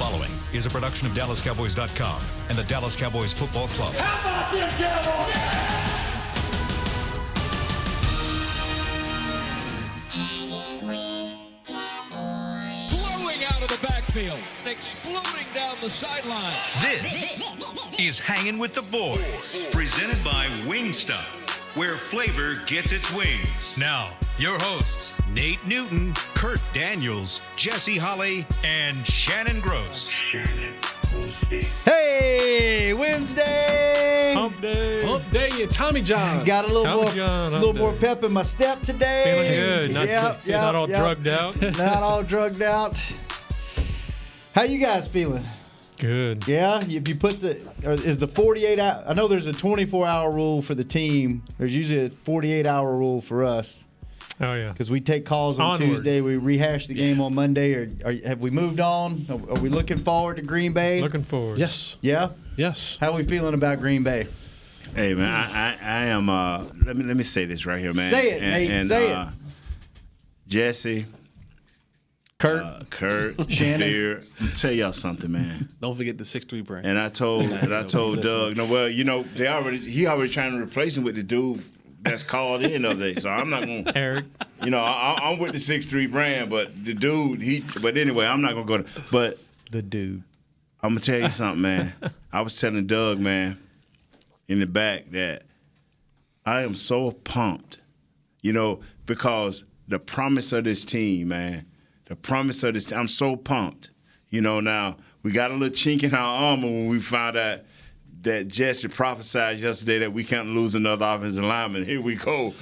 following is a production of DallasCowboys.com and the Dallas Cowboys Football Club. How about them Cowboys? Blowing out of the backfield, exploding down the sideline. This is Hangin' with the Boys, presented by Wingstop, where flavor gets its wings. Now, your hosts, Nate Newton, Kurt Daniels, Jesse Holley, and Shannon Gross. Hey, Wednesday! Hump day. Hump day, you Tommy John. Got a little more pep in my step today. Feeling good. Not all drugged out. Not all drugged out. How you guys feeling? Good. Yeah, if you put is the 48 hour, I know there's a 24-hour rule for the team. There's usually a 48-hour rule for us. Oh, yeah. Because we take calls on Onward. Tuesday. We rehash the game on Monday. Have we moved on? Are we looking forward to Green Bay? Looking forward. Yes. Yeah? Yes. How are we feeling about Green Bay? Hey, man, I am let me say this right here, man. Say it, Nate. Say it. Jesse, Kurt, Shannon. Beard, I'm gonna tell y'all something, man. Don't forget the 6'3" brand. And I told Doug, no, well, you know, he already trying to replace him with the dude that's called in the other day. So I'm not gonna Eric. You know, I'm with the 6'3" brand, but the dude, but anyway, I'm not gonna go to but the dude. I'm gonna tell you something, man. I was telling Doug, man, in the back that I am so pumped, you know, because the promise of this team, man. I'm so pumped. You know, now we got a little chink in our armor when we found out that Jesse prophesied yesterday that we can't lose another offensive lineman. Here we go.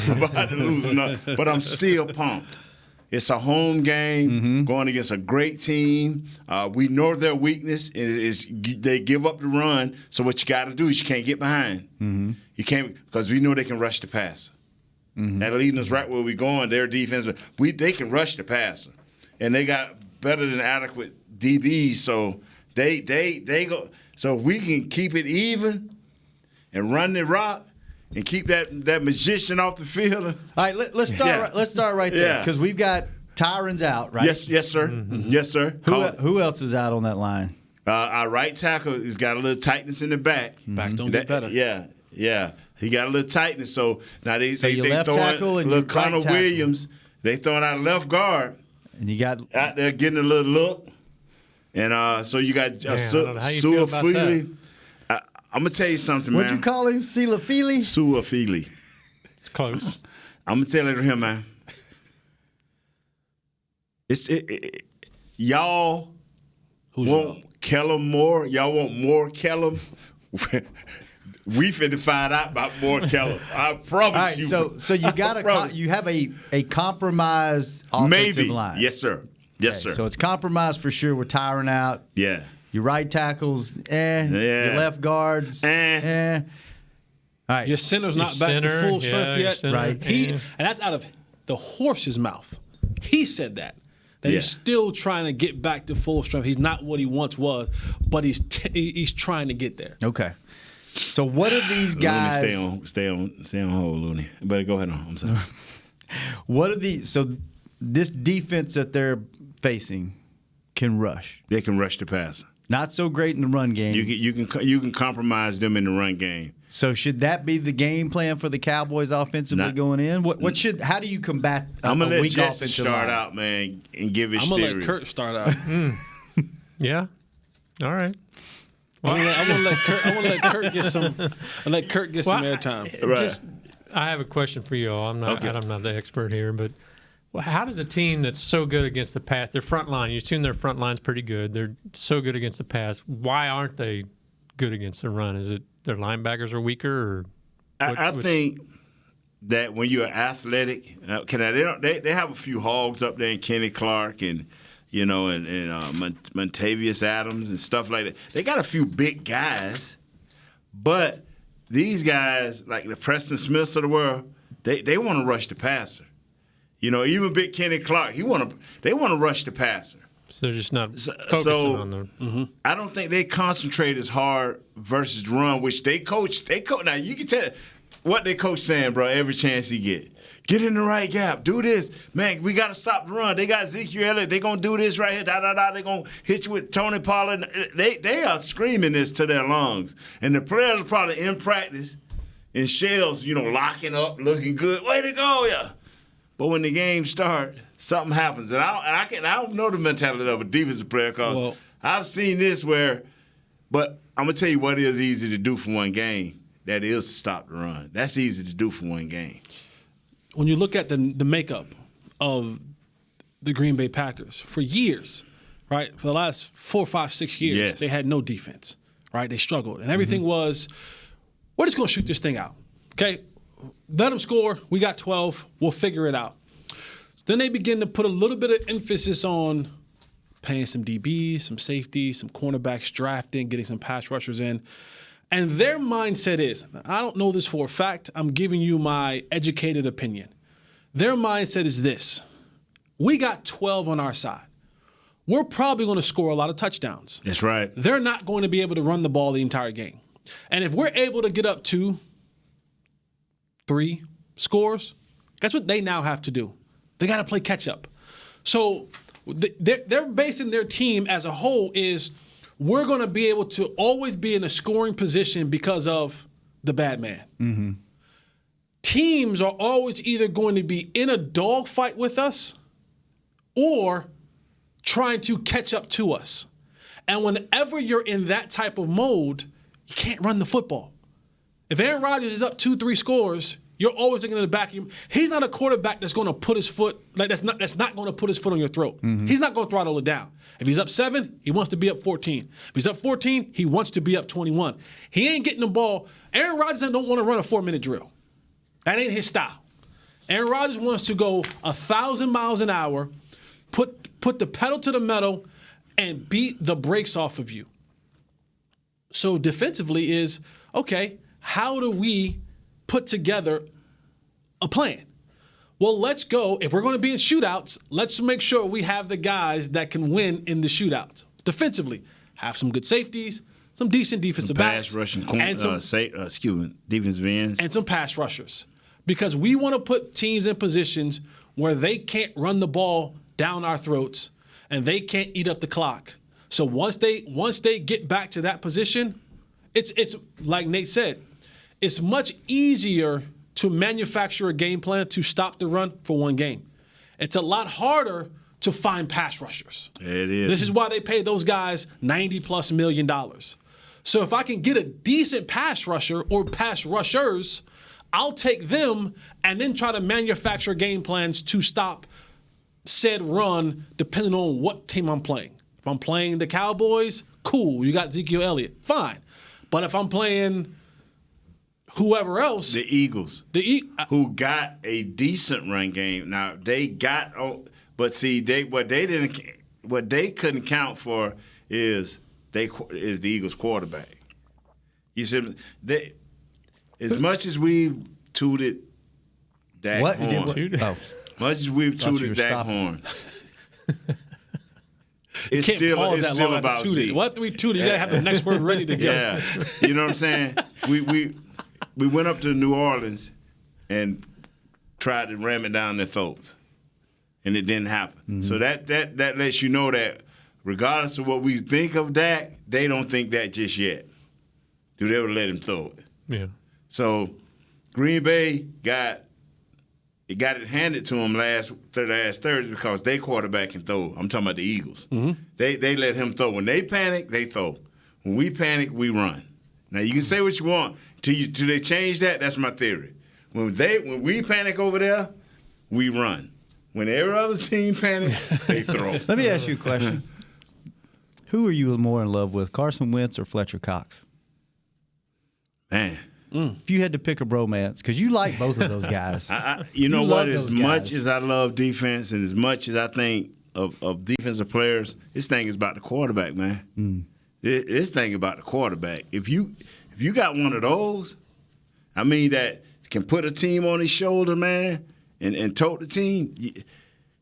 About to lose another. But I'm still pumped. It's a home game going against a great team. We know their weakness is they give up the run. So what you got to do is you can't get behind. You can't, because we know they can rush the passer. That leading us right where we're going. Their defense, they can rush the passer, and they got better than adequate DBs. So they go. So if we can keep it even and run the rock and keep that magician off the field. All right, let's start. Let's start right there because we've got Tyron's out, right? Yes, sir. Yes, sir. Who else is out on that line? Our right tackle has got a little tightness in the back. Back don't get better. Yeah. He got a little tightness, so now they left tackle and little your Connor right tackle. Williams. They throwing out left guard, and you got out there getting a little look, and so you got Sua Feely. I'm gonna tell you something, man. What'd you call him? Sua Feely? Sua Feely. It's close. I'm gonna tell it to him, man. Y'all want Kellum more. Y'all want more Kellum. We finna find out about more Kellum. I promise you. So you got you have a compromised offensive line. Yes, sir. Yes, sir. So it's compromised for sure with Tyron out. Yeah. Your right tackles, Your left guards, All right. Your center's not back to full strength yet. Right. And that's out of the horse's mouth. He said that he's still trying to get back to full strength. He's not what he once was, but he's trying to get there. Okay. So what are these guys? Looney, stay on hold, Looney. But go ahead on. I'm sorry. What are these? So this defense that they're facing can rush. They can rush the passer. Not so great in the run game. You can compromise them in the run game. So should that be the game plan for the Cowboys offensively going in? How do you combat I'm gonna a let weak Jesse offensive start line? out, man, and give his I'm theory. gonna let Kurt start out. Yeah. All right. I want to let Kurt get some. Let Kurt get some airtime. Right. I have a question for you all. I'm not the expert here, but how does a team that's so good against the pass, their front line, you assume their front line's pretty good. They're so good against the pass. Why aren't they good against the run? Is it their linebackers are weaker, or? I think that when you're athletic, they have a few hogs up there in Kenny Clark and. You know, and Montavious Adams and stuff like that. They got a few big guys, but these guys, like the Preston Smiths of the world, they want to rush the passer. You know, even big Kenny Clark, they want to rush the passer. So they're just not focusing on them. I don't think they concentrate as hard versus run, which they coach. Now you can tell what they coach saying, bro. Every chance he get, Get in the right gap. Do this. Man, we got to stop the run. They got Ezekiel Elliott. They're going to do this right here. They're going to hit you with Tony Pollard. They are screaming this to their lungs. And the players are probably in practice in shells, locking up, looking good. Way to go, yeah. But when the game starts, something happens. And I don't know the mentality of a defensive player because I've seen this but I'm going to tell you what is easy to do for one game. That is to stop the run. That's easy to do for one game. When you look at the makeup of the Green Bay Packers, for years, right, for the last 4, 5, 6 years, they had no defense, right? They struggled. And everything was, we're just going to shoot this thing out, okay? Let them score. We got 12. We'll figure it out. Then they begin to put a little bit of emphasis on paying some DBs, some safeties, some cornerbacks, drafting, getting some pass rushers in. And their mindset is, I don't know this for a fact, I'm giving you my educated opinion. Their mindset is this: we got 12 on our side. We're probably going to score a lot of touchdowns. That's right. They're not going to be able to run the ball the entire game. And if we're able to get up to 3 scores, guess what they now have to do? They got to play catch up. So they're basing their team as a whole is, we're going to be able to always be in a scoring position because of the bad man. Mm-hmm. Teams are always either going to be in a dogfight with us or trying to catch up to us. And whenever you're in that type of mode, you can't run the football. If Aaron Rodgers is up 2-3 scores, you're always thinking in the back of him. He's not a quarterback that's going to put his foot, that's not going to put his foot on your throat. Mm-hmm. He's not going to throttle it down. If he's up 7, he wants to be up 14. If he's up 14, he wants to be up 21. He ain't getting the ball. Aaron Rodgers don't want to run a 4-minute drill. That ain't his style. Aaron Rodgers wants to go 1,000 miles an hour, put the pedal to the metal, and beat the brakes off of you. So defensively is, okay, how do we put together a plan? Well, let's go. If we're going to be in shootouts, let's make sure we have the guys that can win in the shootouts. Defensively, have some good safeties, some decent defensive backs, pass rushing, defensive ends, and some pass rushers. Because we want to put teams in positions where they can't run the ball down our throats and they can't eat up the clock. So once they get back to that position, it's like Nate said, it's much easier to manufacture a game plan to stop the run for one game. It's a lot harder to find pass rushers. It is. This is why they pay those guys $90+ million. So if I can get a decent pass rusher or pass rushers, I'll take them and then try to manufacture game plans to stop said run depending on what team I'm playing. If I'm playing the Cowboys, cool, you got Ezekiel Elliott, fine. But if I'm playing whoever else, the Eagles, who got a decent run game. Now they got, but see, what they couldn't count for is the Eagles quarterback. You said as much as we've tooted Dak Horn, much as we've tooted Dak Horn, it's still about Zeke. What we tooted? You gotta have the next word ready to go. Yeah, you know what I'm saying? We went up to New Orleans and tried to ram it down their throats, and it didn't happen. Mm-hmm. So that lets you know that regardless of what we think of Dak, they don't think that just yet. Do they ever let him throw it? Yeah. So Green Bay got it handed to them last Thursday because they quarterback can throw. I'm talking about the Eagles. Mm-hmm. They let him throw. When they panic, they throw. When we panic, we run. Now you can say what you want till they change that. That's my theory. When we panic over there, we run. When every other team panic, they throw. Let me ask you a question. Who are you more in love with, Carson Wentz or Fletcher Cox? Man. If you had to pick a bromance, because you like both of those guys. you know what? As much as I love defense and as much as I think of defensive players, this thing is about the quarterback, man. Mm. This thing about the quarterback. If you got one of those, I mean, that can put a team on his shoulder, man, and tote the team,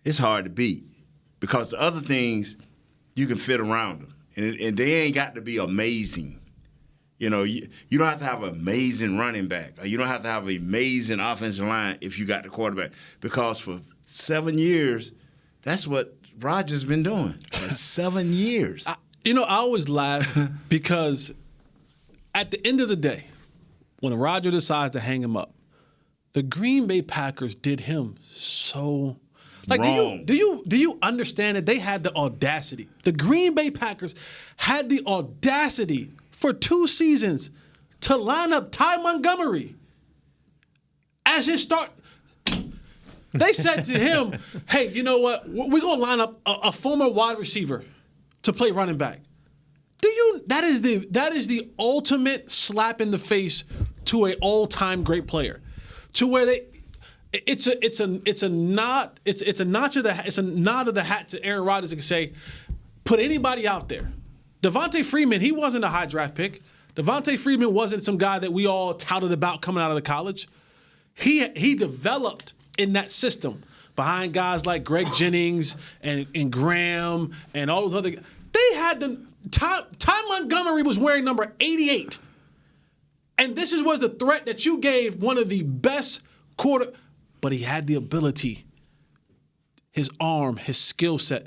it's hard to beat. Because the other things, you can fit around them. And they ain't got to be amazing. You know, you don't have to have an amazing running back, or you don't have to have an amazing offensive line if you got the quarterback. Because for 7 years, that's what Rodgers been doing for 7 years. I always laugh because at the end of the day, when Rodgers decides to hang him up, the Green Bay Packers did him so wrong. Do you understand that they had the audacity? The Green Bay Packers had the audacity for 2 seasons to line up Ty Montgomery as his start. They said to him, hey, you know what? We're going to line up a former wide receiver to play running back. That is the ultimate slap in the face to an all-time great player. To where it's a nod of the hat to Aaron Rodgers to say, put anybody out there. Devontae Freeman, he wasn't a high draft pick. Devontae Freeman wasn't some guy that we all touted about coming out of the college. He developed in that system behind guys like Greg Jennings and Graham and all those other guys. They had Ty Montgomery was wearing number 88. And this was the threat that you gave one of the best but he had the ability, his arm, his skill set,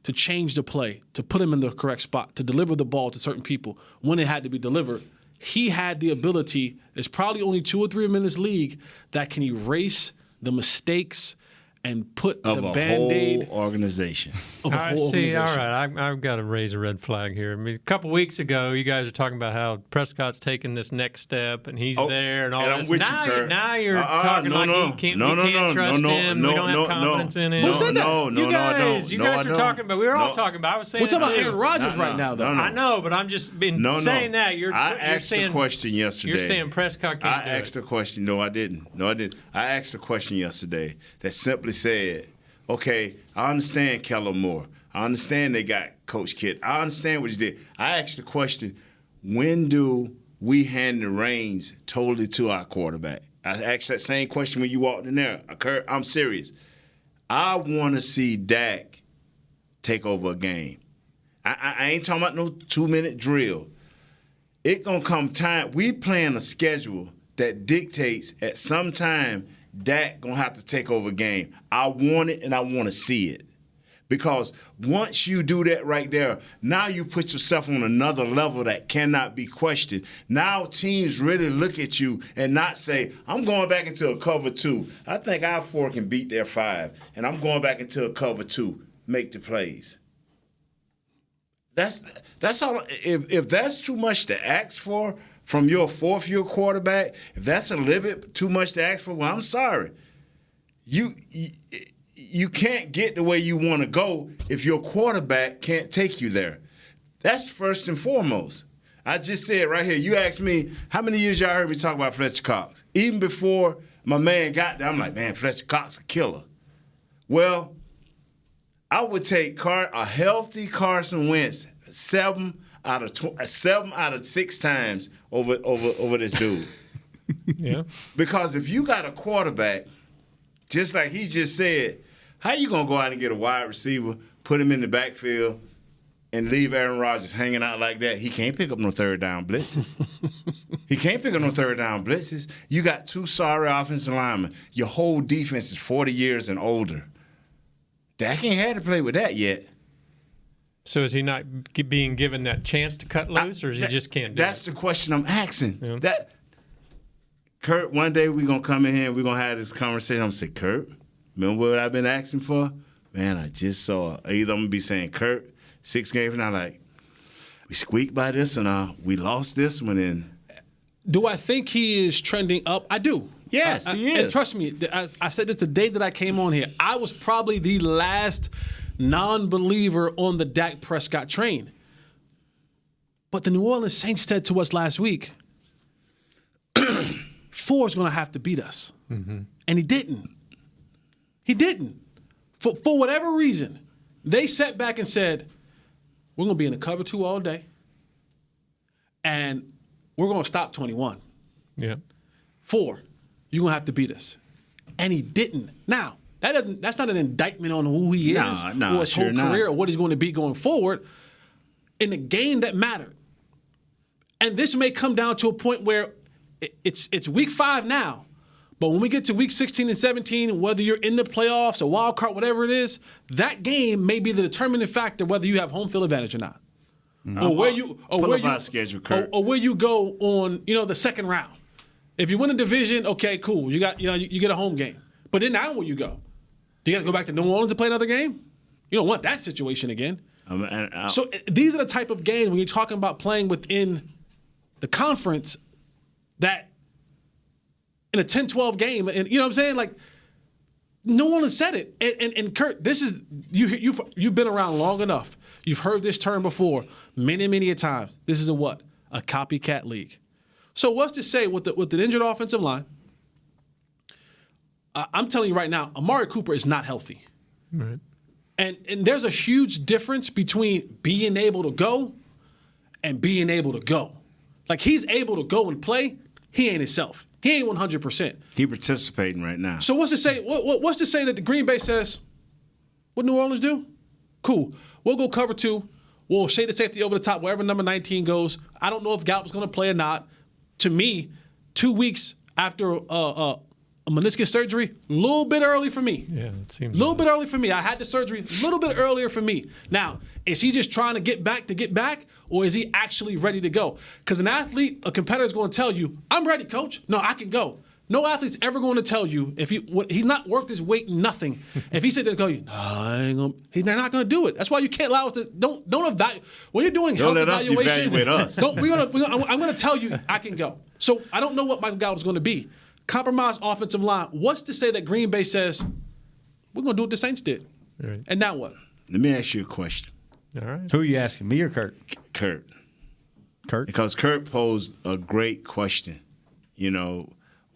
to change the play, to put him in the correct spot, to deliver the ball to certain people when it had to be delivered. He had the ability, there's probably only 2 or 3 of them in this league that can erase the mistakes and put of the a Band-Aid whole organization. Of a whole organization. All right, I've got to raise a red flag here. I mean, a couple weeks ago, you guys were talking about how Prescott's taking this next step, and he's there, and all and this. I'm with you, Kurt. Now you're talking we can't trust him. We don't have confidence in him. Who said that? You guys were talking about. We were all talking about. I was saying. We're talking about Aaron Rodgers right now, though. I know, but I'm just saying that. I asked the question yesterday. You're saying Prescott can't do it. I asked a question. No, I didn't. I asked a question yesterday that simply said, okay, I understand Kellen Moore. I understand they got Coach Kidd. I understand what he did. I asked the question, when do we hand the reins totally to our quarterback? I asked that same question when you walked in there. Kurt, I'm serious. I want to see Dak take over a game. I ain't talking about no 2-minute drill. It going to come time. We playing a schedule that dictates at some time Dak going to have to take over a game. I want it, and I want to see it. Because once you do that right there, now you put yourself on another level that cannot be questioned. Now teams really look at you and not say, I'm going back into a cover 2. I think our 4 can beat their 5, and I'm going back into a cover 2, make the plays. That's all. If that's too much to ask for from your 4th-year quarterback, if that's a little bit too much to ask for, well, I'm sorry. You can't get the way you want to go if your quarterback can't take you there. That's first and foremost. I just said right here, you asked me, how many years y'all heard me talk about Fletcher Cox? Even before my man got there, I'm like, man, Fletcher Cox a killer. Well, I would take a healthy Carson Wentz 7 out of 6 times over this dude. Yeah. Because if you got a quarterback, just like he just said, how you going to go out and get a wide receiver, put him in the backfield, and leave Aaron Rodgers hanging out like that? He can't pick up no third down blitzes. He can't pick up no third down blitzes. You got 2 sorry offensive linemen. Your whole defense is 40 years and older. Dak ain't had to play with that yet. So is he not being given that chance to cut loose, or he just can't do it? That's the question I'm asking. Yeah. Kurt, one day we're going to come in here and we're going to have this conversation. I'm going to say, Kurt, remember what I've been asking for? Man, I just saw. Either I'm going to be saying, Kurt, 6 games now, like, we squeaked by this and we lost this one. And do I think he is trending up? I do. Yes, he is. And trust me, I said this the day that I came on here. I was probably the last non-believer on the Dak Prescott train. But the New Orleans Saints said to us last week, 4 is going to have to beat us. Mm-hmm. And he didn't. He didn't. For whatever reason, they sat back and said, we're going to be in a cover 2 all day, and we're going to stop 21. Yeah. 4, you're going to have to beat us. And he didn't. Now, that's not an indictment on who he is or his whole career or what he's going to be going forward. In the game that mattered, And this may come down to a point where it's week 5 now. But when we get to week 16 and 17, whether you're in the playoffs, a wild card, whatever it is, that game may be the determining factor whether you have home field advantage or not. Or where you go on, the second round. If you win a division, okay, cool. You get a home game. But then now where you go? Do you got to go back to New Orleans and play another game? You don't want that situation again. So these are the type of games when you're talking about playing within the conference that in a 10-12 game, and you know what I'm saying? Like, no one has said it. And Kurt, this is you've been around long enough. You've heard this term before many, many a times. This is a copycat league. So what's to say with the injured offensive line? I'm telling you right now, Amari Cooper is not healthy. Right. And there's a huge difference between being able to go and being able to go. Like, he's able to go and play. He ain't himself. He ain't 100%. He participating right now. So what's to say? What's to say that the Green Bay says, what New Orleans do? Cool. We'll go cover 2. We'll shade the safety over the top wherever number 19 goes. I don't know if Gallup's going to play or not. To me, 2 weeks after a meniscus surgery, a little bit early for me. Yeah, it seems a little bit early for me. I had the surgery a little bit earlier for me. Now, is he just trying to get back, or is he actually ready to go? Because a competitor is going to tell you, I'm ready, coach. No, I can go. No athlete's ever going to tell you if he's not worth his weight in nothing. If he said to tell you, no, I ain't gonna, they're not going to do it. That's why you can't allow us to don't evaluate when you're doing health evaluation. Don't let us evaluate us. I'm going to tell you I can go. So I don't know what Michael Gallup's going to be. Compromised offensive line. What's to say that Green Bay says we're going to do what the Saints did, right. And now what? Let me ask you a question. All right. Who are you asking, me or Kurt? Kurt. Kurt? Because Kurt posed a great question.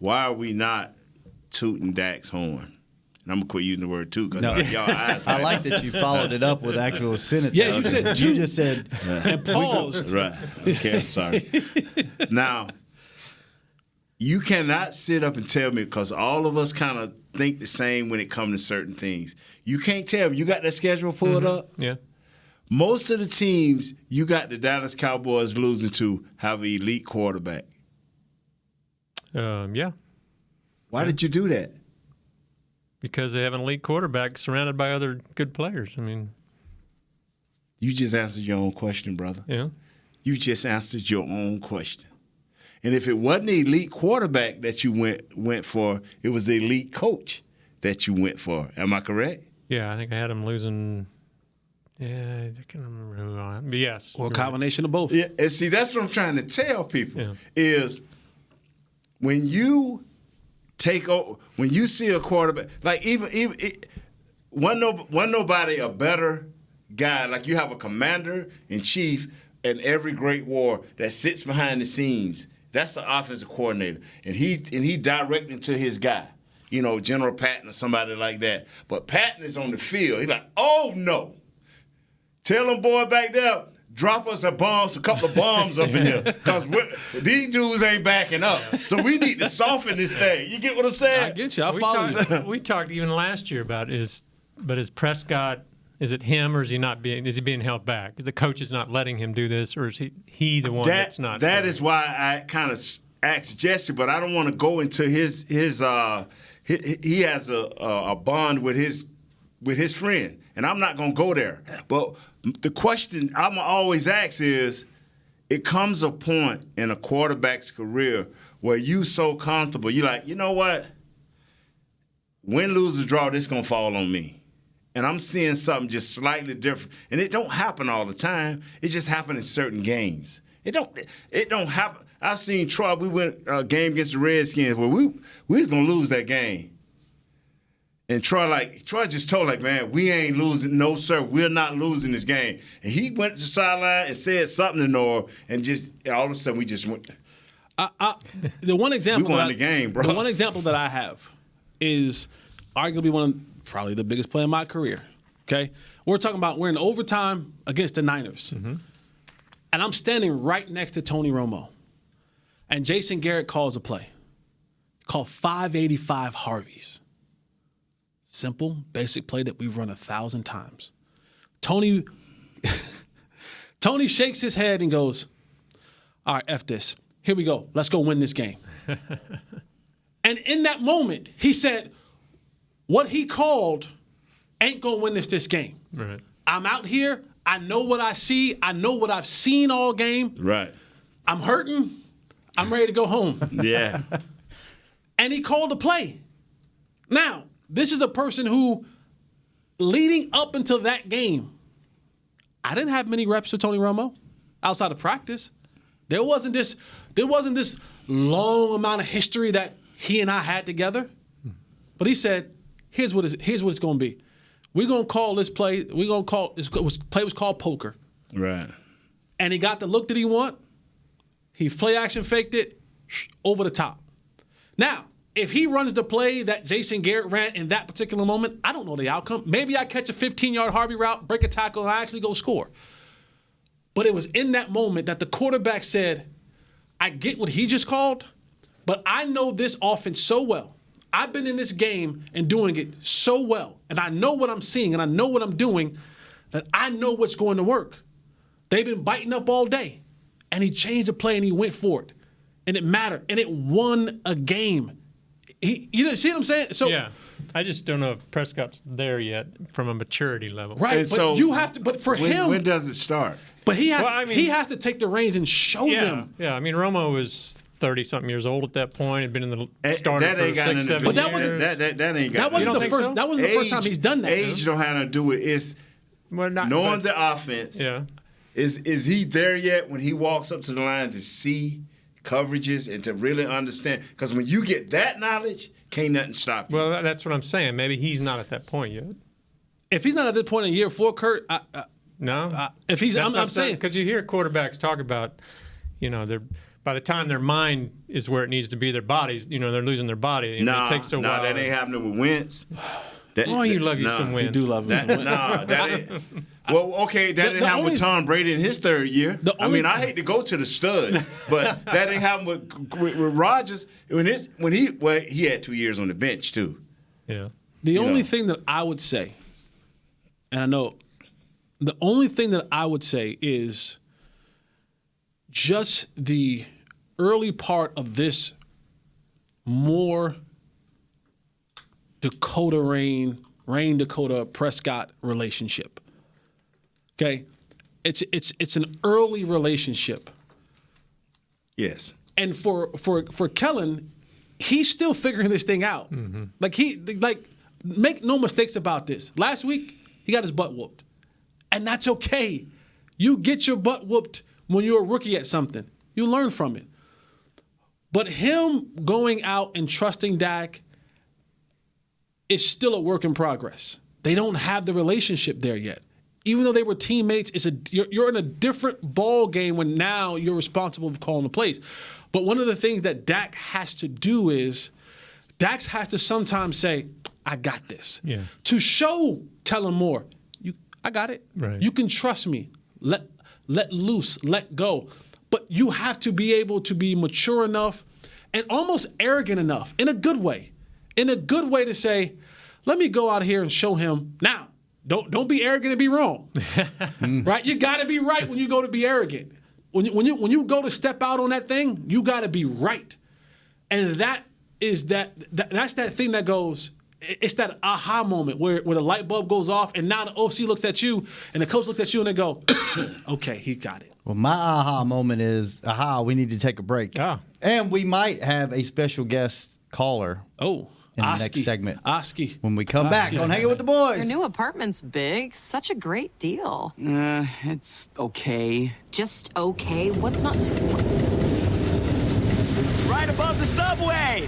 Why are we not tooting Dak's horn? And I'm going to quit using the word toot because y'all eyes. I like that you followed it up with actual sentence. Yeah, you said toot. You just said and paused. Right. Okay, I'm sorry. Now, you cannot sit up and tell me, because all of us kind of think the same when it comes to certain things. You can't tell me. You got that schedule pulled up? Yeah. Most of the teams you got the Dallas Cowboys losing to have an elite quarterback. Yeah. Why did you do that? Because they have an elite quarterback surrounded by other good players. I mean, you just answered your own question, brother. Yeah. You just answered your own question. And if it wasn't the elite quarterback that you went for, it was the elite coach that you went for. Am I correct? Yeah, I think I had him losing. Yeah, I can't remember who I am. But yes. Or a combination of both. Yeah, and see, that's what I'm trying to tell people is when you when you see a quarterback, like even wasn't nobody a better guy. Like, you have a commander in chief in every great war that sits behind the scenes. That's the offensive coordinator, and he directing to his guy, General Patton or somebody like that. But Patton is on the field. He's like, oh no, tell them boy back there, drop us a couple of bombs up in here, because these dudes ain't backing up. So we need to soften this thing. You get what I'm saying? I get you. I follow you. We talked even last year about is Prescott. Is it him, or is he being held back? The coach is not letting him do this, or is he the one that's not? That is why I kind of asked Jesse, but I don't want to go into his he has a bond with his friend, and I'm not going to go there. But the question I'm always ask is, it comes a point in a quarterback's career where you so comfortable, you're like, you know what? Win, lose, or draw, this going to fall on me. And I'm seeing something just slightly different. And it don't happen all the time. It just happens in certain games. It don't happen. I've seen Troy, we went a game against the Redskins where we was going to lose that game. And Troy just told, man, we ain't losing. No, sir, we're not losing this game. And he went to the sideline and said something to Noah, and just all of a sudden we just went. The one example we won the game, bro. The one example that I have is arguably probably the biggest play in my career. Okay, we're in overtime against the Niners, and I'm standing right next to Tony Romo, and Jason Garrett calls a play called 585 Harveys. Simple, basic play that we've run 1,000 times. Tony shakes his head and goes, all right, F this. Here we go. Let's go win this game. And in that moment, he said, what he called ain't going to win this game. Right. I'm out here. I know what I see. I know what I've seen all game. Right. I'm hurting. I'm ready to go home. Yeah. And he called the play. Now, this is a person who, leading up until that game, I didn't have many reps with Tony Romo outside of practice. There wasn't this long amount of history that he and I had together. But he said, here's what it's going to be. We're going to call this play. We're going to call this play was called poker. Right. And he got the look that he want. He play action faked it over the top. Now, if he runs the play that Jason Garrett ran in that particular moment, I don't know the outcome. Maybe I catch a 15-yard Harvey route, break a tackle, and I actually go score. But it was in that moment that the quarterback said, I get what he just called, but I know this offense so well. I've been in this game and doing it so well, and I know what I'm seeing and I know what I'm doing, that I know what's going to work. They've been biting up all day, and he changed the play and he went for it, and it mattered, and it won a game. You see what I'm saying? So yeah, I just don't know if Prescott's there yet from a maturity level. Right, And but so you have to. But for him, when does it start? But he has to take the reins and show them. Yeah, I mean, Romo was 30-something years old at that point. Had been in the starter That for ain't got 6, nothing to 7 do But years. that wasn't- That ain't got. That wasn't the think first. so? That wasn't the first time he's done that. Age don't have nothing to do with it. It's Well, not, knowing but- the offense. Yeah. Is he there yet when he walks up to the line to see coverages and to really understand? Because when you get that knowledge, can't nothing stop you. Well, that's what I'm saying. Maybe he's not at that point yet. If he's not at this point in year 4, Kurt, No. if he's, I'm saying because you hear quarterbacks talk about, they're by the time their mind is where it needs to be, their bodies, they're losing their body. And it takes a while. that ain't happening with Wentz. You love you some Wentz. you do love him. That ain't. Well, okay, that didn't happen with Tom Brady in his third year. I hate to go to the studs, but that didn't happen with Rodgers when he had 2 years on the bench too. Yeah. The only thing that I would say, and I know, the only thing that I would say is just the early part of this more Dakota Rain Dakota Prescott relationship. Okay, it's an early relationship. Yes. And for Kellen, he's still figuring this thing out. Mm-hmm. Make no mistakes about this. Last week he got his butt whooped, and that's okay. You get your butt whooped when you're a rookie at something. You learn from it. But him going out and trusting Dak is still a work in progress. They don't have the relationship there yet. Even though they were teammates, you're in a different ball game when now you're responsible for calling the plays. But one of the things that Dak has to do is Dak has to sometimes say, I got this. Yeah. To show Kellen Moore, I got it. Right. You can trust me. Let loose, let go. But you have to be able to be mature enough and almost arrogant enough, in a good way. In a good way to say, let me go out here and show him. Now, don't be arrogant and be wrong. Right? You got to be right when you go to be arrogant. When you go to step out on that thing, you got to be right. And that's that thing that goes, it's that aha moment where the light bulb goes off and now the OC looks at you and the coach looks at you and they go, okay, he got it. Well, my aha moment is, we need to take a break. Ah. And we might have a special guest caller in the next segment. Oski. When we come back on Hangin' with the Boys. Your new apartment's big. Such a great deal. It's okay. Just okay? What's not to... Right above the subway!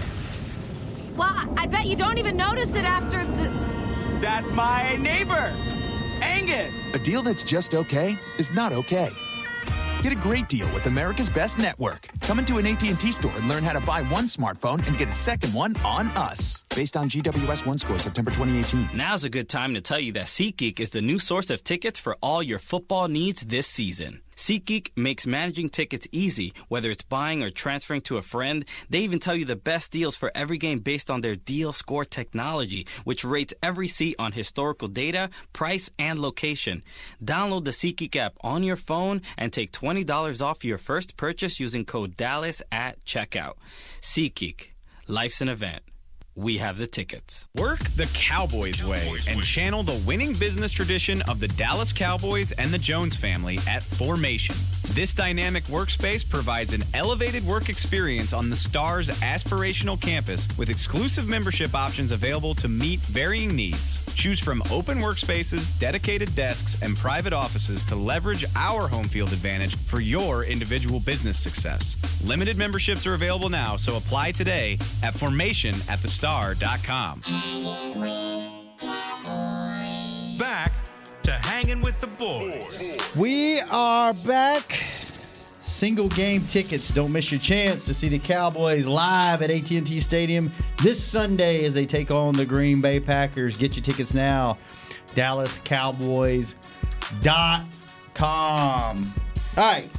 Well, I bet you don't even notice it after the... That's my neighbor, Angus. A deal that's just okay is not okay. Get a great deal with America's Best Network. Come into an AT&T store and learn how to buy one smartphone and get a second one on us. Based on GWS One score, September 2018. Now's a good time to tell you that SeatGeek is the new source of tickets for all your football needs this season. SeatGeek makes managing tickets easy, whether it's buying or transferring to a friend. They even tell you the best deals for every game based on their deal score technology, which rates every seat on historical data, price, and location. Download the SeatGeek app on your phone and take $20 off your first purchase using code Dallas at checkout. SeatGeek. Life's an event. We have the tickets. Work the Cowboys way and channel the winning business tradition of the Dallas Cowboys and the Jones family at Formation. This dynamic workspace provides an elevated work experience on the Star's aspirational campus with exclusive membership options available to meet varying needs. Choose from open workspaces, dedicated desks, and private offices to leverage our home field advantage for your individual business success. Limited memberships are available now, so apply today at formation@thestar.com. Back to Hanging with the Boys. We are back. Single game tickets. Don't miss your chance to see the Cowboys live at AT&T Stadium this Sunday as they take on the Green Bay Packers. Get your tickets now. DallasCowboys.com. All right.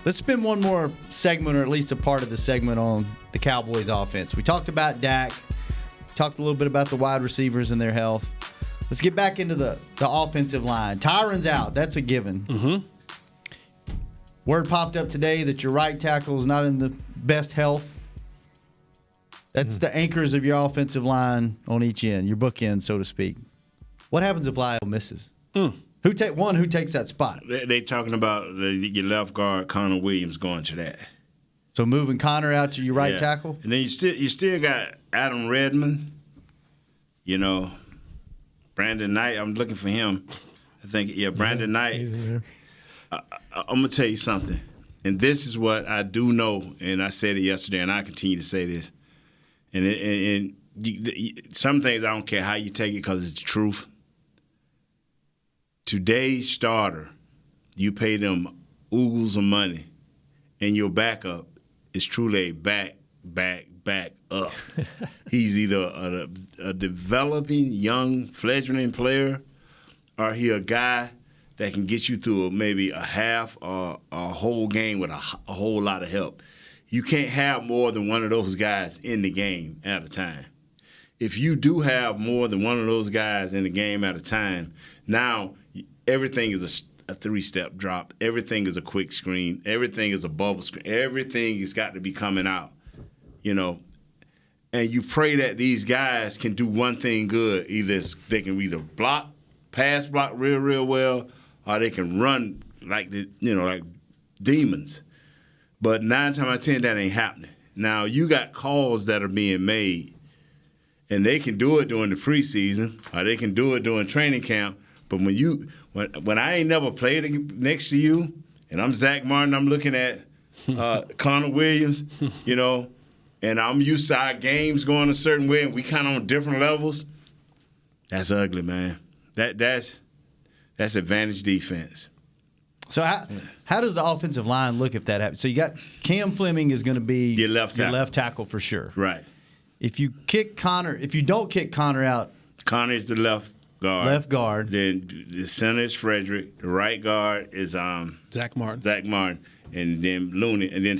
Let's spend one more segment, or at least a part of the segment, on the Cowboys offense. We talked about Dak. Talked a little bit about the wide receivers and their health. Let's get back into the offensive line. Tyron's out. That's a given. Mm-hmm. Word popped up today that your right tackle is not in the best health. That's the anchors of your offensive line on each end, your bookend, so to speak. What happens if Lyle misses? Who takes that spot? They talking about your left guard, Connor Williams, going to that. So moving Connor out to your right tackle? And then you still got Adam Redmond, Brandon Knight. I'm looking for him. I think, Brandon Knight. I'm going to tell you something. And this is what I do know, and I said it yesterday, and I continue to say this. And some things I don't care how you take it because it's the truth. Today's starter, you pay them oogles of money, and your backup is truly a back up. He's either a developing young fledgling player, or he a guy that can get you through maybe a half or a whole game with a whole lot of help. You can't have more than one of those guys in the game at a time. If you do have more than one of those guys in the game at a time, now everything is a three-step drop. Everything is a quick screen. Everything is a bubble screen. Everything has got to be coming out, And you pray that these guys can do one thing good. They can either pass block real well, or they can run like demons. But 9 times out of 10, that ain't happening. Now, you got calls that are being made, and they can do it during the preseason, or they can do it during training camp. But when I ain't never played next to you, and I'm Zach Martin, I'm looking at Connor Williams, and I'm used to our games going a certain way, and we kind of on different levels, that's ugly, man. That's advantage defense. So how does the offensive line look if that happens? So you got Cam Fleming is going to be your left tackle for sure. Right. If you don't kick Connor out, Connor is the left guard. Left guard. Then the center is Frederick. The right guard is Zach Martin. And then Looney. And then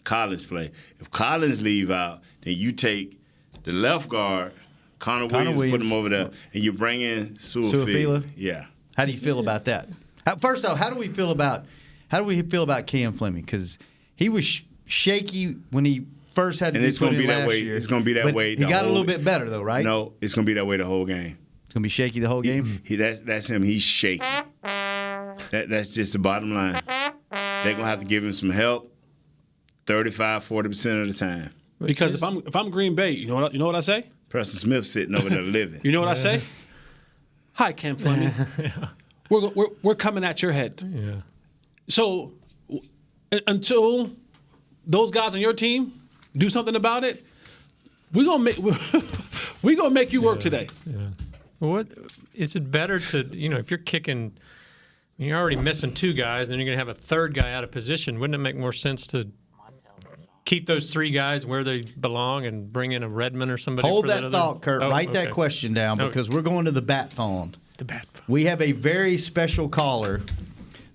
Collins play. If Collins leave out, then you take the left guard, Connor Williams, put him over there, and you bring in Suafila. Yeah. How do you feel about that? First off, how do we feel about Cam Fleming? Because he was shaky when he first had to be put in last year. It's going to be that way. He got a little bit better though, right? No, it's going to be that way the whole game. It's going to be shaky the whole game? That's him. He's shaky. That's just the bottom line. They're going to have to give him some help 35-40% of the time. Because if I'm Green Bay, you know what I say? Preston Smith sitting over there living. You know what I say? Hi, Cam Fleming. Yeah. We're coming at your head. Yeah. So until those guys on your team do something about it, we're gonna make you work today. Yeah. Well, is it better to if you're kicking, you're already missing 2 guys, and then you're gonna have a 3rd guy out of position? Wouldn't it make more sense to keep those 3 guys where they belong and bring in a Redmond or somebody? Hold that thought, Kurt. Write that question down because we're going to the bat phone. The bat phone. We have a very special caller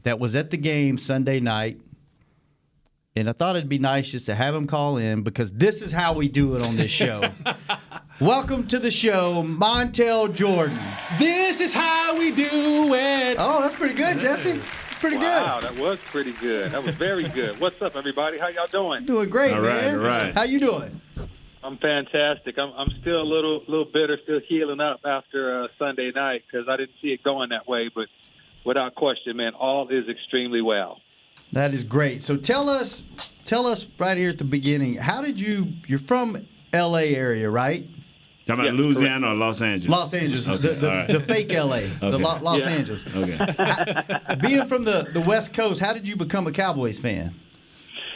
that was at the game Sunday night. And I thought it'd be nice just to have him call in because this is how we do it on this show. Welcome to the show, Montell Jordan. This is how we do it. Oh, that's pretty good, Jesse. Pretty good. Wow, that was pretty good. That was very good. What's up, everybody? How y'all doing? Doing great, man. All right. How you doing? I'm fantastic. I'm still a little bitter, still healing up after Sunday night because I didn't see it going that way. But without question, man, all is extremely well. That is great. So tell us right here at the beginning, you're from L.A. area, right? Talking about Louisiana or Los Angeles? Los Angeles, Okay, the fake L.A., the Los Angeles. Okay. Being from the West Coast, how did you become a Cowboys fan?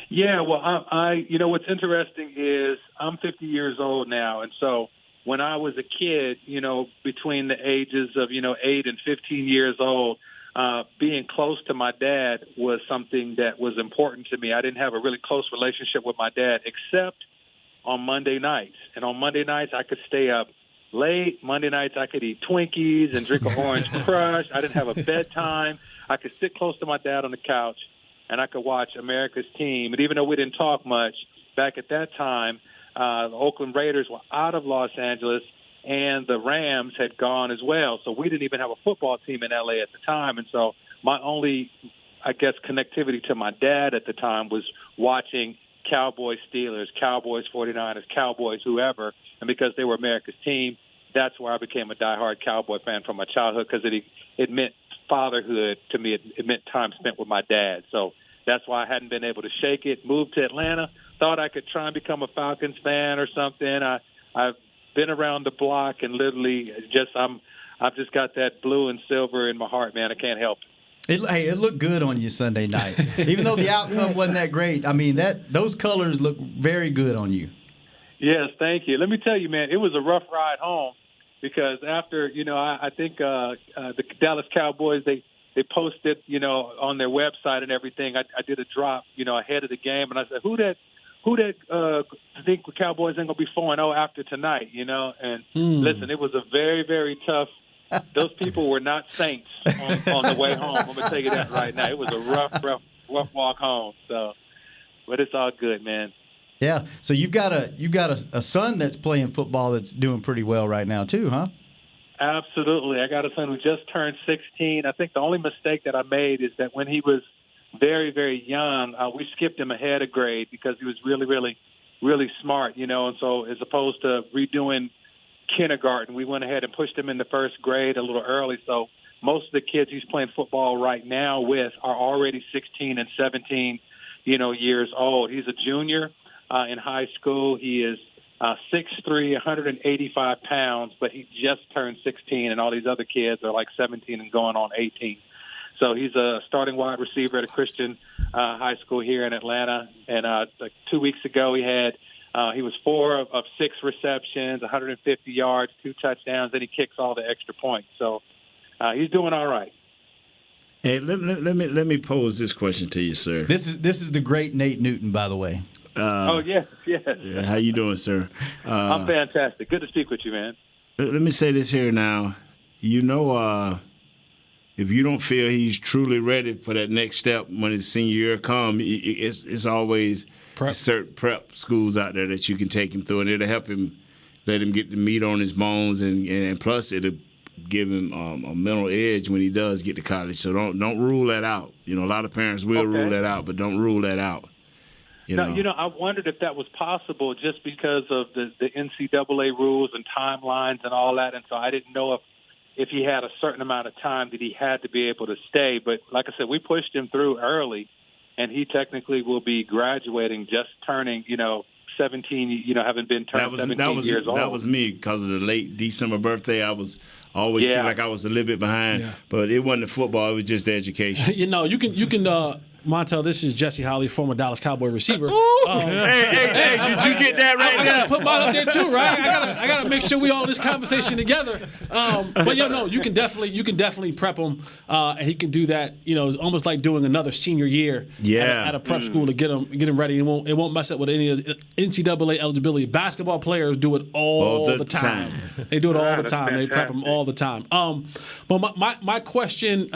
Yeah, well, I what's interesting is I'm 50 years old now, and so when I was a kid, between the ages of 8 and 15 years old, being close to my dad was something that was important to me. I didn't have a really close relationship with my dad except on Monday nights. And on Monday nights, I could stay up late. Monday nights, I could eat Twinkies and drink an Orange Crush. I didn't have a bedtime. I could sit close to my dad on the couch, and I could watch America's team. And even though we didn't talk much, back at that time, the Oakland Raiders were out of Los Angeles, and the Rams had gone as well. So we didn't even have a football team in L.A. at the time. And so my only, connectivity to my dad at the time was watching Cowboys, Steelers, Cowboys, 49ers, Cowboys, whoever. And because they were America's team, that's where I became a diehard Cowboy fan from my childhood because it meant fatherhood to me. It meant time spent with my dad. So that's why I hadn't been able to shake it. Moved to Atlanta, thought I could try and become a Falcons fan or something. I've been around the block and literally I've just got that blue and silver in my heart, man. I can't help it. It looked good on you Sunday night. Even though the outcome wasn't that great, I mean, those colors look very good on you. Yes, thank you. Let me tell you, man, it was a rough ride home because after, I think the Dallas Cowboys, they posted, on their website and everything. I did a drop, ahead of the game, and I said, who that think the Cowboys ain't going to be 4-0 after tonight, And listen, it was a very, very tough. Those people were not saints on the way home. I'm going to tell you that right now. It was a rough walk home. So, but it's all good, man. Yeah. So you've got a son that's playing football that's doing pretty well right now too, huh? Absolutely. I got a son who just turned 16. I think the only mistake that I made is that when he was very, very young, we skipped him ahead a grade because he was really, really, really smart, And so as opposed to redoing kindergarten, we went ahead and pushed him in the first grade a little early. So most of the kids he's playing football right now with are already 16 and 17, years old. He's a junior in high school. He is 6'3", 185 pounds, but he just turned 16, and all these other kids are like 17 and going on 18. So he's a starting wide receiver at a Christian high school here in Atlanta. And like 2 weeks ago, he was 4 of 6 receptions, 150 yards, 2 touchdowns, and he kicks all the extra points. So he's doing all right. Hey, let me pose this question to you, sir. This is the great Nate Newton, by the way. Yes. Yeah, how you doing, sir? I'm fantastic. Good to speak with you, man. Let me say this here now. If you don't feel he's truly ready for that next step when his senior year comes, it's always certain prep schools out there that you can take him through, and it'll help him, let him get the meat on his bones, and plus it'll give him a mental edge when he does get to college. So don't rule that out. A lot of parents will rule that out, but don't rule that out. I wondered if that was possible just because of the NCAA rules and timelines and all that, and so I didn't know if he had a certain amount of time that he had to be able to stay. But like I said, we pushed him through early, and he technically will be graduating, just turning, 17, having been turned 17 years old. That was me because of the late December birthday. I was always seemed like I was a little bit behind, but it wasn't the football. It was just the education. You can Montell, this is Jesse Holley, former Dallas Cowboy receiver. Hey, did you get that right? I gotta put mine up there too, right? I gotta make sure we all in this conversation together. But you can definitely prep him, and he can do that. It's almost like doing another senior year at a prep school to get him ready. It won't mess up with any of his NCAA eligibility. Basketball players do it all the time. They do it all the time. They prep them all the time. But my question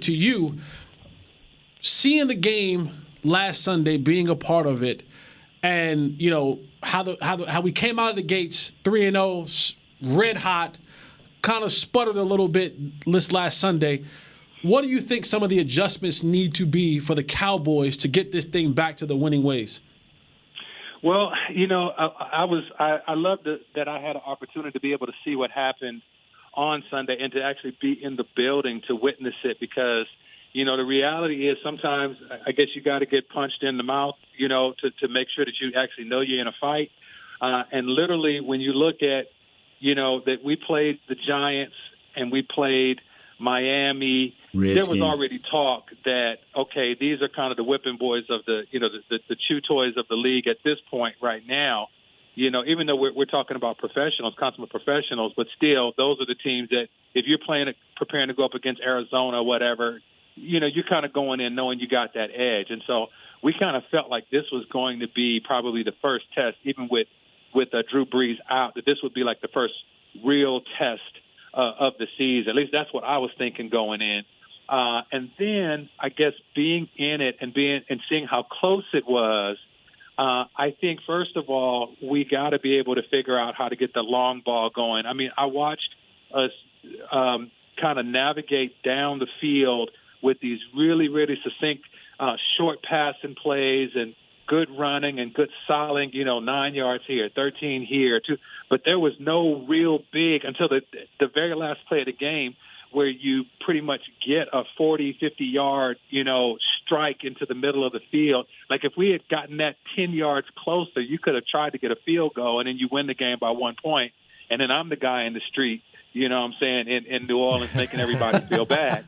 to you. seeing the game last Sunday, being a part of it, and how we came out of the gates 3-0, red hot, kind of sputtered a little bit this last Sunday. What do you think some of the adjustments need to be for the Cowboys to get this thing back to the winning ways? Well, I loved that I had an opportunity to be able to see what happened on Sunday and to actually be in the building to witness it, because the reality is sometimes I guess you got to get punched in the mouth, to make sure that you actually know you're in a fight. And literally, when you look at, that we played the Giants and we played Miami, Redskins. There was already talk that, okay, these are kind of the whipping boys of the chew toys of the league at this point right now. Even though we're talking about professionals, consummate professionals, but still, those are the teams that if you're preparing to go up against Arizona or whatever, you're kind of going in knowing you got that edge. And so we kind of felt like this was going to be probably the first test, even with Drew Brees out, that this would be like the first real test of the season. At least that's what I was thinking going in. And then I guess being in it and seeing how close it was, I think, first of all, we got to be able to figure out how to get the long ball going. I mean, I watched us kind of navigate down the field with these really, really succinct short passing plays and good running and good solid, 9 yards here, 13 here, but there was no real big until the very last play of the game where you pretty much get a 40, 50-yard, strike into the middle of the field. Like if we had gotten that 10 yards closer, you could have tried to get a field goal, and then you win the game by 1 point. And then I'm the guy in the street, what I'm saying, in New Orleans making everybody feel bad,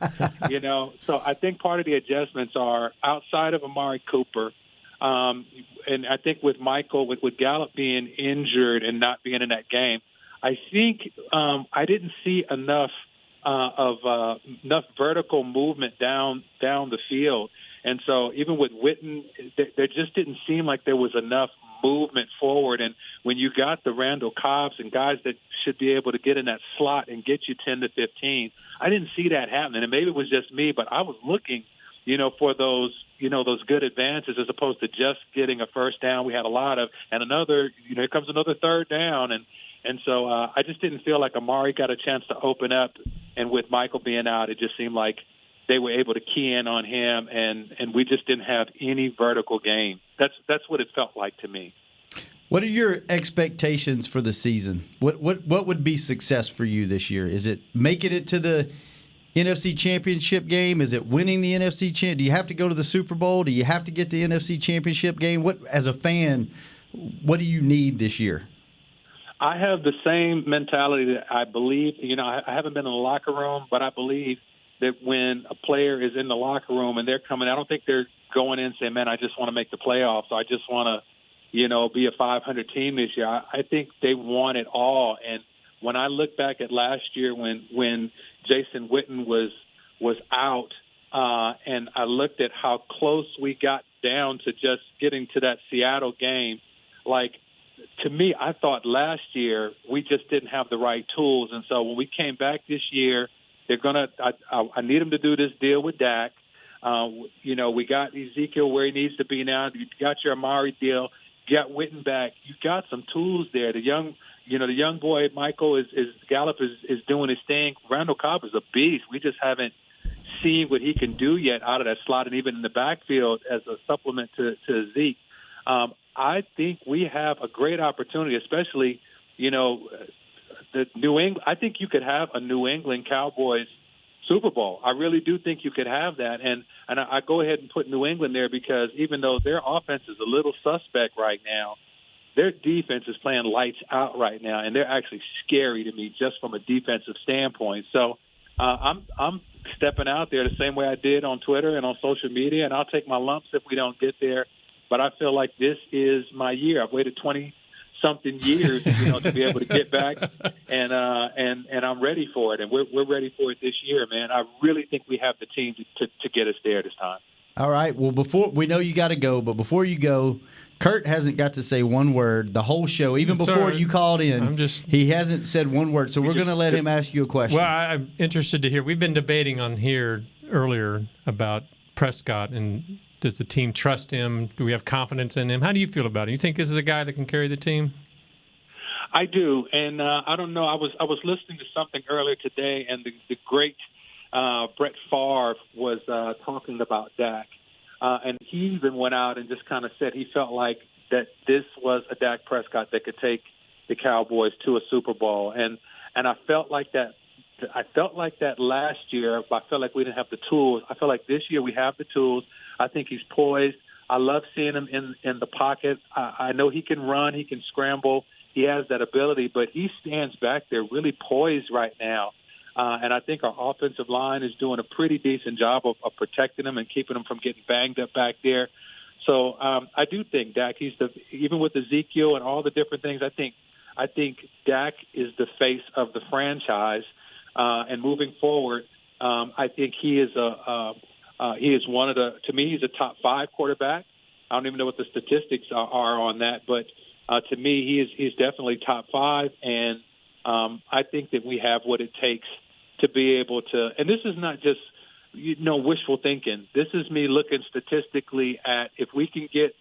So I think part of the adjustments are outside of Amari Cooper, and I think with Michael, with Gallup being injured and not being in that game, I think I didn't see enough vertical movement down the field. And so even with Witten, there just didn't seem like there was enough movement forward. And when you got the Randall Cobbs and guys that should be able to get in that slot and get you 10 to 15, I didn't see that happening. And maybe it was just me, but I was looking, for those good advances as opposed to just getting a first down. We had a lot of, and another, here comes another third down. And so I just didn't feel like Amari got a chance to open up. And with Michael being out, it just seemed like they were able to key in on him, and we just didn't have any vertical game. That's what it felt like to me. What are your expectations for the season? What would be success for you this year? Is it making it to the NFC Championship game? Is it winning the NFC Championship? Do you have to go to the Super Bowl? Do you have to get the NFC Championship game? What, as a fan, what do you need this year? I have the same mentality that I believe, I haven't been in the locker room, but I believe that when a player is in the locker room and they're coming, I don't think they're going in saying, man, I just want to make the playoffs. I just want to, be a 500 team this year. I think they want it all. And when I look back at last year when Jason Witten was out, and I looked at how close we got down to just getting to that Seattle game, to me, I thought last year we just didn't have the right tools. And so when we came back this year, they're going to I need them to do this deal with Dak. We got Ezekiel where he needs to be now. You got your Amari deal. You got Witten back. You got some tools there. The young boy, Michael, Gallup is doing his thing. Randall Cobb is a beast. We just haven't seen what he can do yet out of that slot and even in the backfield as a supplement to Zeke. I think we have a great opportunity, especially, the New England. I think you could have a New England Cowboys Super Bowl. I really do think you could have that. And I go ahead and put New England there because even though their offense is a little suspect right now, their defense is playing lights out right now, and they're actually scary to me just from a defensive standpoint. So I'm stepping out there the same way I did on Twitter and on social media, and I'll take my lumps if we don't get there. But I feel like this is my year. I've waited 20-something years, to be able to get back, and I'm ready for it. And we're ready for it this year, man. I really think we have the team to get us there this time. All right. Well, before we know you got to go, but before you go, Kurt hasn't got to say one word the whole show, even before you called in. He hasn't said one word, so we're going to let him ask you a question. Well, I'm interested to hear. We've been debating on here earlier about Prescott, and does the team trust him? Do we have confidence in him? How do you feel about it? You think this is a guy that can carry the team? I do, and I don't know. I was listening to something earlier today, and the great Brett Favre was talking about Dak, and he even went out and just kind of said he felt like that this was a Dak Prescott that could take the Cowboys to a Super Bowl, and I felt like that. I felt like that last year, but I felt like we didn't have the tools. I feel like this year we have the tools. I think he's poised. I love seeing him in the pocket. I know he can run, he can scramble. He has that ability, but he stands back there really poised right now. And I think our offensive line is doing a pretty decent job of protecting him and keeping him from getting banged up back there. So I do think Dak, even with Ezekiel and all the different things, I think Dak is the face of the franchise. And moving forward, I think he is one of the, to me, he's a top 5 quarterback. I don't even know what the statistics are on that, but to me, he's definitely top 5, and I think that we have what it takes to be able to. And this is not just wishful thinking. This is me looking statistically at if we can get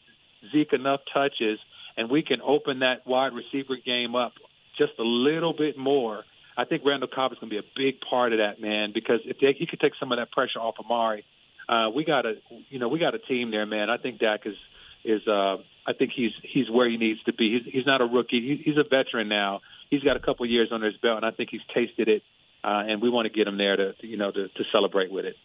Zeke enough touches and we can open that wide receiver game up just a little bit more. I think Randall Cobb is going to be a big part of that, man, because if he could take some of that pressure off Amari, we got a team there, man. I think Dak is I think he's where he needs to be. He's not a rookie. He's a veteran now. He's got a couple of years under his belt, and I think he's tasted it. And we want to get him there to celebrate with it.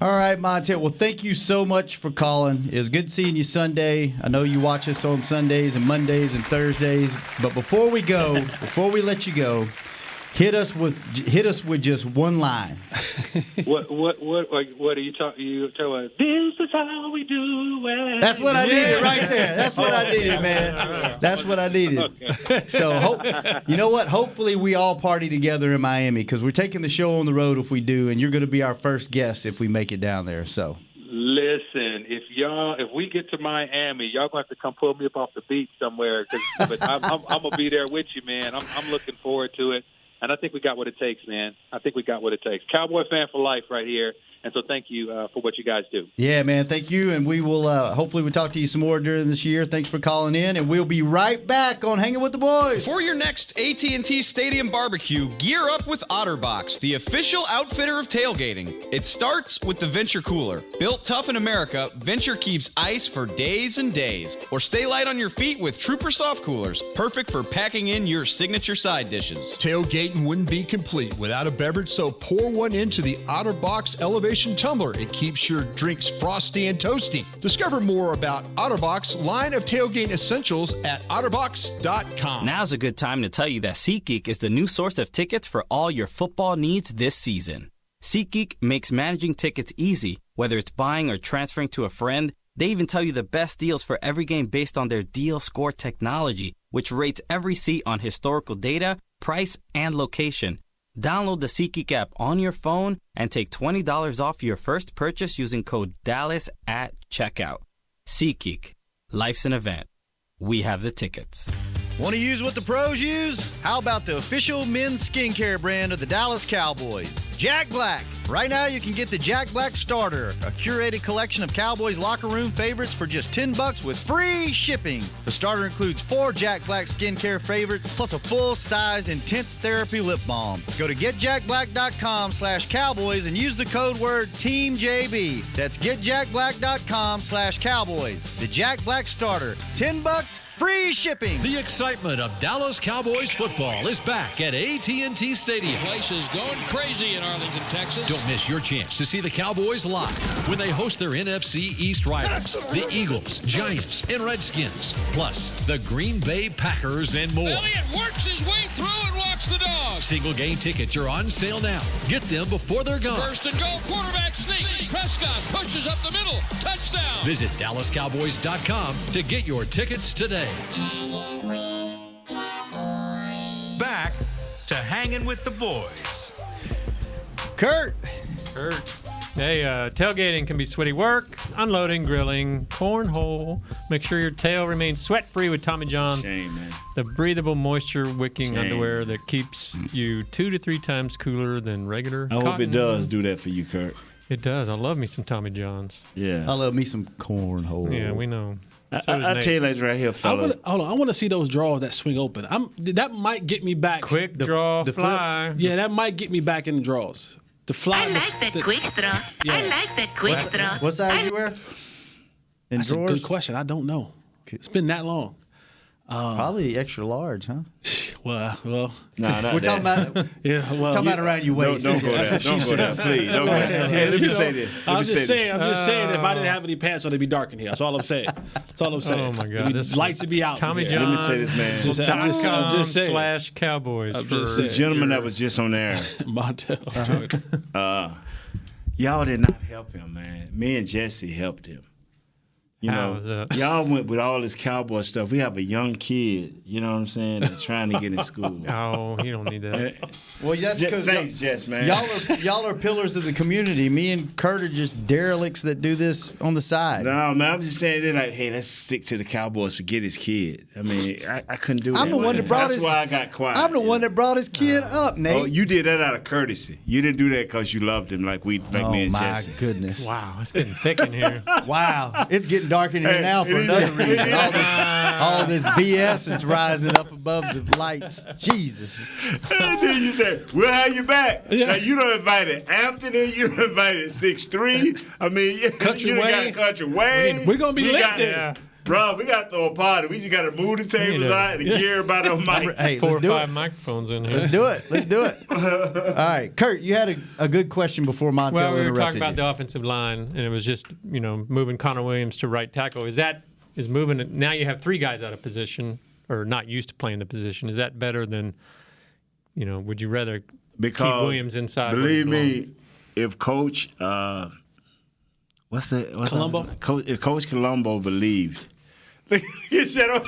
All right, Montell. Well, thank you so much for calling. It was good seeing you Sunday. I know you watch us on Sundays and Mondays and Thursdays. But before we let you go, hit us with just one line. What are you talking? You telling? This is how we do it. That's what I needed right there. That's what I needed, man. That's what I needed. Okay. So you know what? Hopefully we all party together in Miami because we're taking the show on the road if we do, and you're going to be our first guest if we make it down there. So. Listen, if we get to Miami, y'all gonna have to come pull me up off the beach somewhere. But I'm gonna be there with you, man. I'm looking forward to it. And I think we got what it takes, man. I think we got what it takes. Cowboy fan for life right here. And so thank you for what you guys do. Yeah, man. Thank you. And we will hopefully we'll talk to you some more during this year. Thanks for calling in. And we'll be right back on Hanging with the Boys. For your next AT&T Stadium barbecue, gear up with OtterBox, the official outfitter of tailgating. It starts with the Venture Cooler. Built tough in America, Venture keeps ice for days and days. Or stay light on your feet with Trooper Soft Coolers. Perfect for packing in your signature side dishes. Tailgating wouldn't be complete without a beverage, so pour one into the OtterBox Elevation Tumbler. It keeps your drinks frosty and toasty. Discover more about OtterBox line of tailgate essentials at OtterBox.com. Now's a good time to tell you that SeatGeek is the new source of tickets for all your football needs this season. SeatGeek makes managing tickets easy, whether it's buying or transferring to a friend. They even tell you the best deals for every game based on their deal score technology, which rates every seat on historical data, price, and location. Download the SeatGeek app on your phone and take $20 off your first purchase using code DALLAS at checkout. SeatGeek. Life's an event. We have the tickets. Want to use what the pros use? How about the official men's skincare brand of the Dallas Cowboys, Jack Black? Right now, you can get the Jack Black Starter, a curated collection of Cowboys locker room favorites for just $10 with free shipping. The starter includes 4 Jack Black skincare favorites, plus a full-sized intense therapy lip balm. Go to getjackblack.com/Cowboys and use the code word TEAMJB. That's getjackblack.com/Cowboys. The Jack Black Starter, $10, free shipping. The excitement of Dallas Cowboys football is back at AT&T Stadium. The place is going crazy in Arlington, Texas. Don't miss your chance to see the Cowboys live when they host their NFC East rivals, the Eagles, Giants, and Redskins, plus the Green Bay Packers and more. Elliott works his way through and walks the dog. Single game tickets are on sale now. Get them before they're gone. First and goal, quarterback sneak. Prescott pushes up the middle. Touchdown. Visit DallasCowboys.com to get your tickets today. Back to Hanging with the Boys. Kurt. Hey, tailgating can be sweaty work, unloading, grilling, cornhole. Make sure your tail remains sweat-free with Tommy John. Shame, man. The breathable, moisture-wicking underwear that keeps you 2 to 3 times cooler than regular I hope it cotton. does do that for you, Kurt. It does. I love me some Tommy Johns. Yeah. I love me some cornhole. Yeah, we know. So I'll does tell you Nate. like right here, fella. Hold on. I want to see those draws that swing open. That might get me back. Quick draw, fly. Yeah, that might get me back in the draws. The fly. I like that quick draw. Yeah. I like that quick draw. What size you wear? In That's drawers? a good question. I don't know. It's been that long. Probably extra large, huh? Well. Nah, not We're that. talking about Yeah, well, talking about around your waist. Don't go there. Don't go there. Please, don't go there. Hey, let me say this. I'm just saying. If I didn't have any pants on, it'd be dark in here. That's all I'm saying. Oh my God! This lights would be out. Tommy here. John. Let me say this, man. I'm just saying. /Cowboys I'm for just The saying. gentleman that was just on there, Montell Jordan. y'all did not help him, man. Me and Jesse helped him. You How know, is that? y'all went with all this cowboy stuff. We have a young kid, you know what I'm saying, that's trying to get in school. Oh, you don't need that. Well, that's because Thanks, Jess, man. y'all are pillars of the community. Me and Kurt are just derelicts that do this on the side. No, man, I'm just saying they're like, hey, let's stick to the Cowboys to get his kid. I mean, I couldn't do that. I'm the one that brought That's why I got quiet. I'm the one that brought his kid up, Nate. Oh, you did that out of courtesy. You didn't do that because you loved him like me and my Jesse. goodness. Wow, it's getting thick in here. Wow. It's getting dark in here now for another reason. All this BS is rising up above the lights. Jesus. And then you said, we'll have you back. Yeah. Now, you don't invited Anthony. You don't invited 6'3". I mean, Country you done Way. got Country Way. We're going to be lit there. Bro, we got to throw a party. We just got to move the tables out and gear everybody on mic. Hey, 4 or let's do 5 it. microphones in here. Let's do it. All right. Kurt, you had a good question before Montell Well, we were interrupted talking about you. the offensive line, and it was just moving Connor Williams to right tackle. Is moving it now? You have 3 guys out of position or not used to playing the position. Is that better than would you rather keep Williams inside? Believe me, if Coach Colombo? If Coach Colombo believed. You shut up.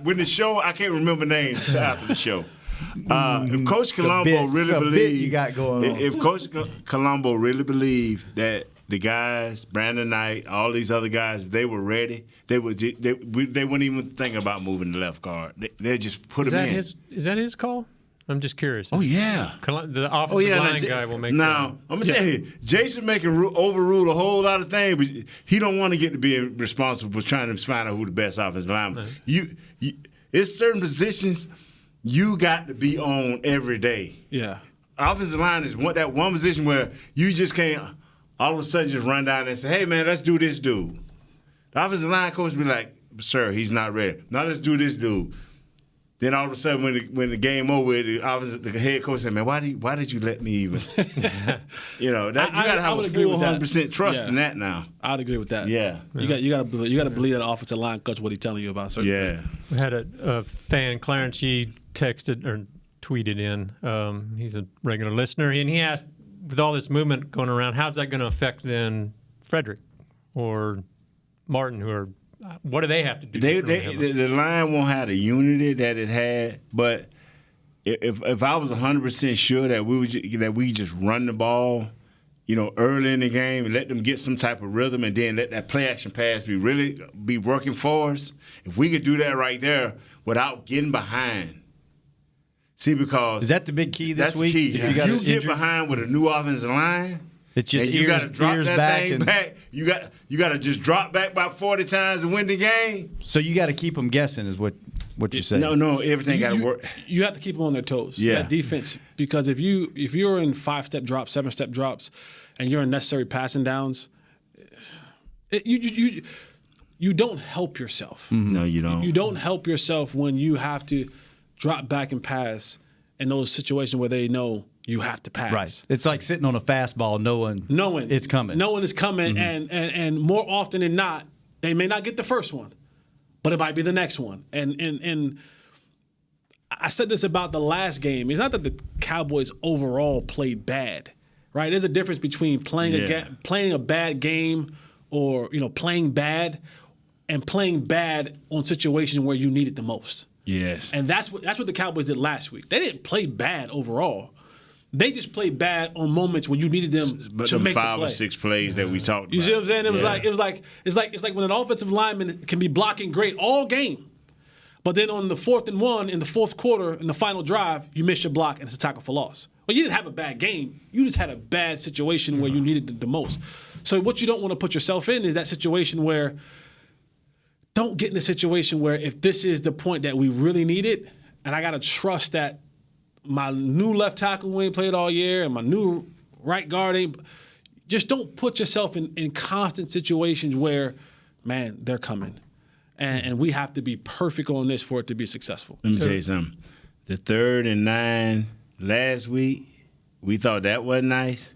When the show, I can't remember names until after the show. If Coach Colombo really believed, you got going on. If Coach Colombo really believed that the guys, Brandon Knight, all these other guys, if they were ready, they wouldn't even think about moving the left guard. They just put him in. Is that his call? I'm just curious. Oh yeah, the offensive line guy will make. Now I'm gonna tell you, Jason overrule a whole lot of things, but he don't want to get to being responsible for trying to find out who the best offensive lineman. You, it's certain positions you got to be on every day. Yeah, offensive line is that one position where you just can't all of a sudden just run down and say, "Hey man, let's do this dude." The offensive line coach be like, "Sir, he's not ready. Now let's do this dude." Then all of a sudden, when the game over, the head coach said, "Man, why did you let me even?" You got to have a full 100% trust in that now. I'd agree with that. Yeah, you got to believe that offensive line coach what he's telling you about certain things. We had a fan, Clarence Yee, texted or tweeted in. He's a regular listener, and he asked, with all this movement going around, how's that going to affect then Frederick or Martin, who are what do they have to do? The line won't have the unity that it had, but if I was 100% sure that we just run the ball, early in the game and let them get some type of rhythm, and then let that play action pass be working for us. If we could do that right there without getting behind. See, because is that the big key this week? Key. If you get behind with a new offensive line. It's just you got to drop that back thing back. You got to just drop back about 40 times and win the game. So you got to keep them guessing, is what you say? No, everything got to work. You have to keep them on their toes. Yeah, that defense, because if you're in 5-step drops, 7-step drops, and you're in necessary passing downs, you don't help yourself. Mm-hmm. No, you don't. You don't help yourself when you have to drop back and pass in those situations where they know you have to pass. Right. It's like sitting on a fastball knowing it's coming. Knowing it's coming, Mm-hmm. and more often than not, they may not get the first one, but it might be the next one. And I said this about the last game. It's not that the Cowboys overall played bad, right? There's a difference between playing a bad game or playing bad and playing bad on situations where you need it the most. Yes. And that's what the Cowboys did last week. They didn't play bad overall. They just played bad on moments when you needed them to make the play. 5 or 6 plays that we talked about. You see what I'm saying? It's like when an offensive lineman can be blocking great all game, But then on the 4th and 1 in the fourth quarter, in the final drive, you miss your block and it's a tackle for loss. Well, you didn't have a bad game. You just had a bad situation where you needed it the most. So what you don't want to put yourself in is that situation where don't get in a situation where if this is the point that we really need it, and I got to trust that my new left tackle who ain't played all year and my new right guard ain't. Just don't put yourself in constant situations where, man, they're coming. And we have to be perfect on this for it to be successful. Let me tell you something. The 3rd and 9 last week, we thought that wasn't nice.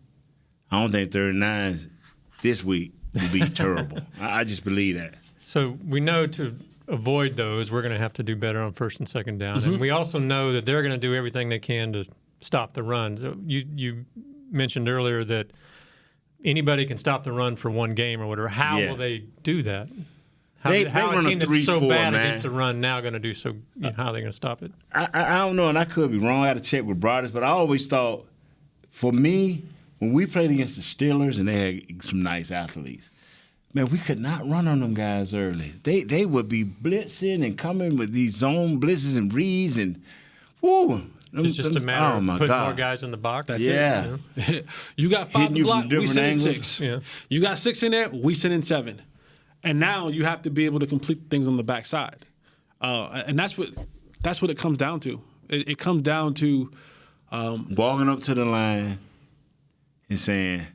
I don't think 3rd and 9s this week will be terrible. I just believe that. So we know to avoid those, we're going to have to do better on 1st and 2nd down. And we also know that they're going to do everything they can to stop the run. So you mentioned earlier that anybody can stop the run for one game or whatever. How will they do that? How a team that's so bad against the run now going to do so? How are they going to stop it? I don't know, and I could be wrong. I got to check with Broadus, but I always thought, for me, when we played against the Steelers and they had some nice athletes, man, we could not run on them guys early. They would be blitzing and coming with these zone blitzes and reads and woo. It's just a matter of putting more guys in the box. That's it. You got 5 to block, we send in 6. Yeah. You got 6 in there, we send in 7. And now you have to be able to complete things on the backside. And that's what it comes down to. It comes down to walking up to the line and saying,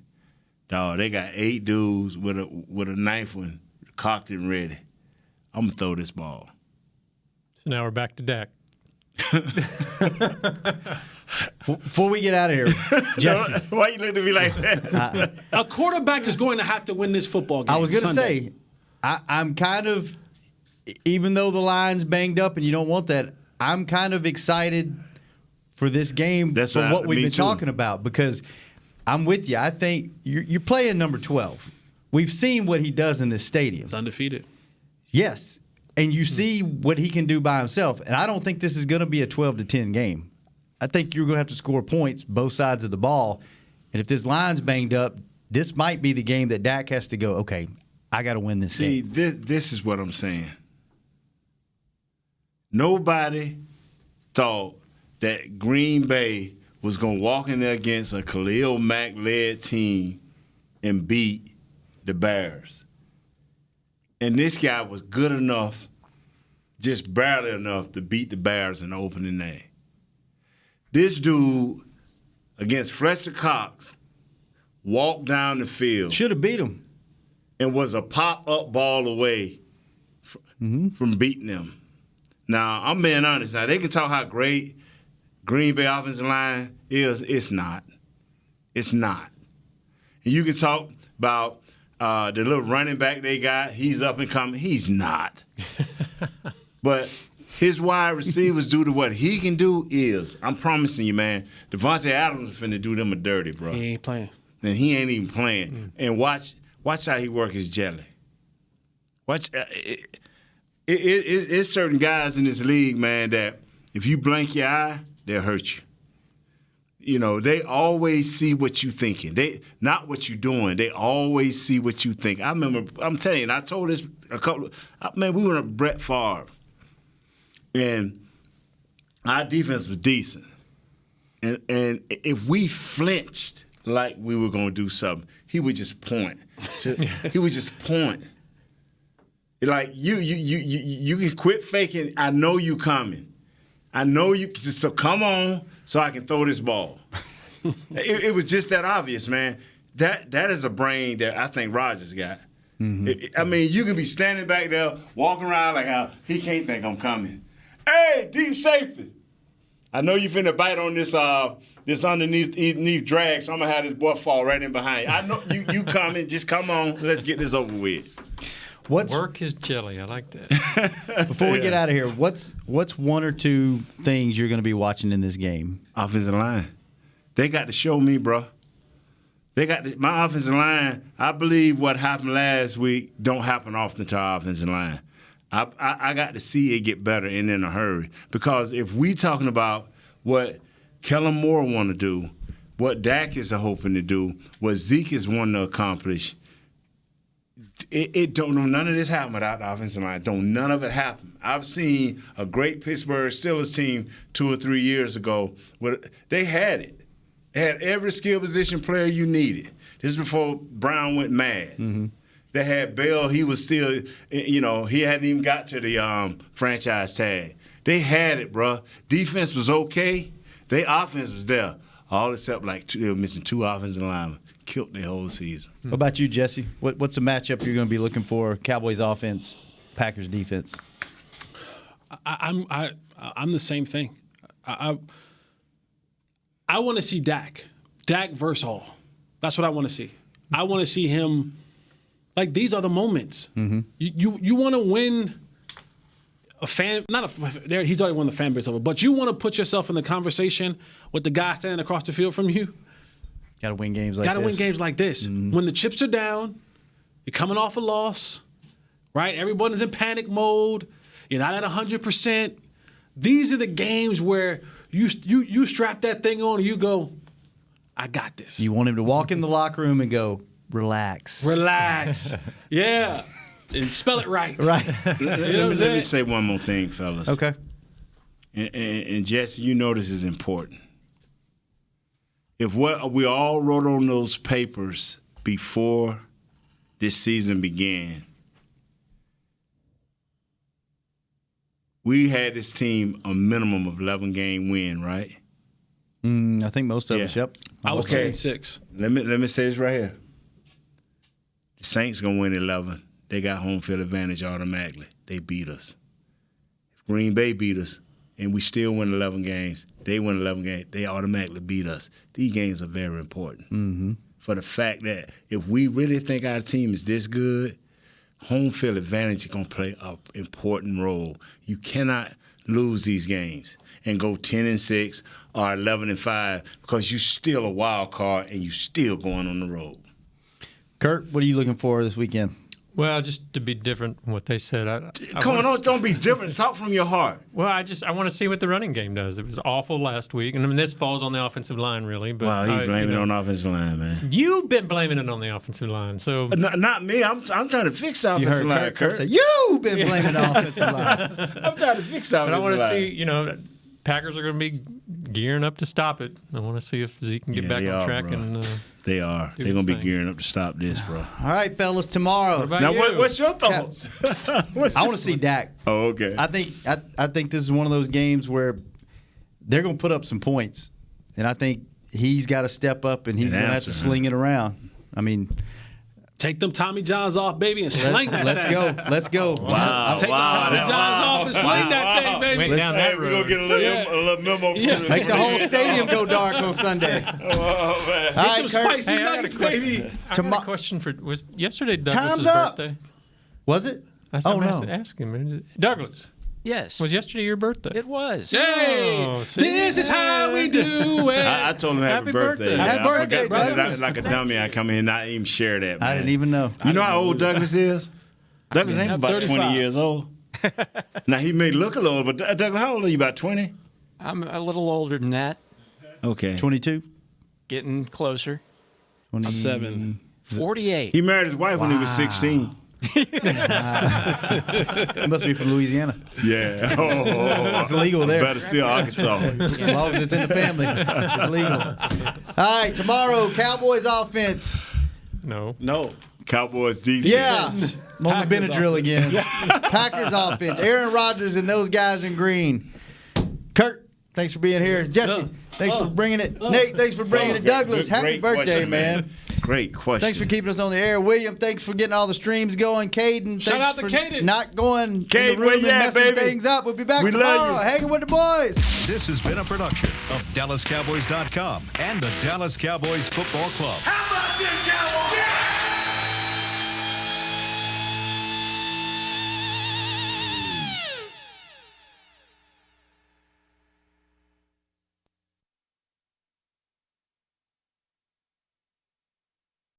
dog, they got 8 dudes with a knife one cocked and ready. I'm going to throw this ball. So now we're back to Dak. Before we get out of here, Jesse. Why you looking at me like that? A quarterback is going to have to win this football game. I was going to say, I'm kind of, even though the line's banged up and you don't want that, I'm kind of excited for this game for what we've been talking about, because I'm with you. I think you're playing number 12. We've seen what he does in this stadium. He's undefeated. Yes. And you see what he can do by himself. And I don't think this is going to be a 12-10 game. I think you're going to have to score points both sides of the ball. And if this line's banged up, this might be the game that Dak has to go, okay, I got to win this game. See, this is what I'm saying. Nobody thought that Green Bay was going to walk in there against a Khalil Mack-led team and beat the Bears. And this guy was good enough, just barely enough, to beat the Bears in the opening day. This dude, against Fletcher Cox, walked down the field. Should have beat him. And was a pop-up ball away from beating them. Now, I'm being honest. Now, they can talk how great Green Bay offensive line is. It's not. It's not. And you can talk about the little running back they got. He's up and coming. He's not. But his wide receivers due to what he can do is, I'm promising you, man, Devontae Adams is finna do them a dirty, bro. He ain't playing. And he ain't even playing. And watch how he work his jelly. Watch. It's certain guys in this league, man, that if you blink your eye, they'll hurt you. You know, they always see what you thinking. They not what you doing. They always see what you think. I remember, I'm telling you, and I told this we went up Brett Favre, and our defense was decent. And if we flinched like we were going to do something, he would just point. He would just point. Like, you can quit faking. I know you coming. I know you. So come on, so I can throw this ball. It was just that obvious, man. That is a brain that I think Rodgers got. Mm-hmm. I mean, you can be standing back there, walking around like he can't think I'm coming. Hey, deep safety. I know you finna bite on this underneath drag, so I'm gonna have this boy fall right in behind you. I know you coming. Just come on. Let's get this over with. Work his jelly. I like that. Before we get out of here, what's one or two things you're going to be watching in this game? Offensive line. They got to show me, bro. My offensive line. I believe what happened last week don't happen often to our offensive line. I got to see it get better and in a hurry, because if we talking about what Kellen Moore want to do, what Dak is hoping to do, what Zeke is wanting to accomplish, It don't know none of this happen without the offensive line. Don't none of it happen. I've seen a great Pittsburgh Steelers team 2 or 3 years ago. They had it. They had every skill position player you needed. This is before Brown went mad. Mm-hmm. They had Bell. He was still, he hadn't even got to the franchise tag. They had it, bro. Defense was okay. Their offense was there. All except they were missing 2 offensive linemen. Killed their whole season. What about you, Jesse? What's a matchup you're going to be looking for? Cowboys offense, Packers defense. I'm the same thing. I want to see Dak versus Hall. That's what I want to see. I want to see him. Like, these are the moments. Mm-hmm. You want to win a fan. He's already won the fan base over, but you want to put yourself in the conversation with the guy standing across the field from you. Got to win games like this. Got to win games like this. Mm-hmm. When the chips are down, you're coming off a loss, right? Everyone's in panic mode. You're not at 100%. These are the games where you strap that thing on and you go, I got this. You want him to walk in the locker room and go, relax. Relax. Yeah. And spell it right. Right. Let me say one more thing, fellas. Okay. And Jesse, you know this is important. If what we all wrote on those papers before this season began, we had this team a minimum of 11-game win, right? I think most of us, yep. I was 10-6. Let me say this right here. The Saints going to win 11. They got home field advantage automatically. They beat us. If Green Bay beat us, and we still win 11 games, they win 11 games, they automatically beat us. These games are very important for the fact that if we really think our team is this good, home field advantage is going to play an important role. You cannot lose these games and go 10-6 or 11-5 because you're still a wild card and you're still going on the road. Kurt, what are you looking for this weekend? Well, just to be different from what they said. Come on, don't be different. Talk from your heart. Well, I want to see what the running game does. It was awful last week, and I mean this falls on the offensive line, really. But wow, he's blaming it on the offensive line, man. You've been blaming it on the offensive line, so not me. I'm trying to fix the offensive line. Kurt say, you've been blaming the offensive line. I'm trying to fix the offensive line. But I want to see, Packers are going to be gearing up to stop it. I want to see if Zeke can get back on track. They are. They're going to be gearing up to stop this, bro. All right, fellas, tomorrow. Now, what's your thoughts? I want to see Dak. Oh, okay. I think this is one of those games where they're going to put up some points, and I think he's got to step up, and he's going to have to sling it around. I mean, take them Tommy Johns off, baby, and sling that thing. Let's go. Wow. Take the Tommy Johns off and sling that thing, baby. We're going to get a little memo from Make the whole stadium go dark on Sunday. Oh, man. All right, spicy nuggets, baby. I got a question was yesterday Douglas' birthday? Was it? Ask him. Douglas. Yes. Was yesterday your birthday? It was. Hey, this is how we do it. I told him happy birthday. Happy birthday, Douglas. Like a dummy, I come in and not even share that, man. I didn't even know. You know how old Douglas is? Douglas ain't about 35. 20 years old. Now, he may look a little, but Douglas, how old are you, about 20? I'm a little older than that. Okay. 22? Getting closer. 27. 48. He married his wife when he was 16. Must be from Louisiana. Yeah. It's illegal there. Better still Arkansas. As long as it's in the family, it's legal. All right, tomorrow, Cowboys offense. No. Cowboys defense. Yeah. On the Benadryl again. Packers offense. Aaron Rodgers and those guys in green. Kurt, thanks for being here. Jesse, thanks for bringing it. Nate, thanks for bringing it. Douglas, happy birthday, question, man. Great question. Thanks for keeping us on the air. William, thanks for getting all the streams going. Caden, Shout out thanks to for Caden. not going in Cade, the room and where you at, messing baby? things up. We'll be back We love tomorrow. you. Hanging with the boys. This has been a production of DallasCowboys.com and the Dallas Cowboys Football Club. How about this,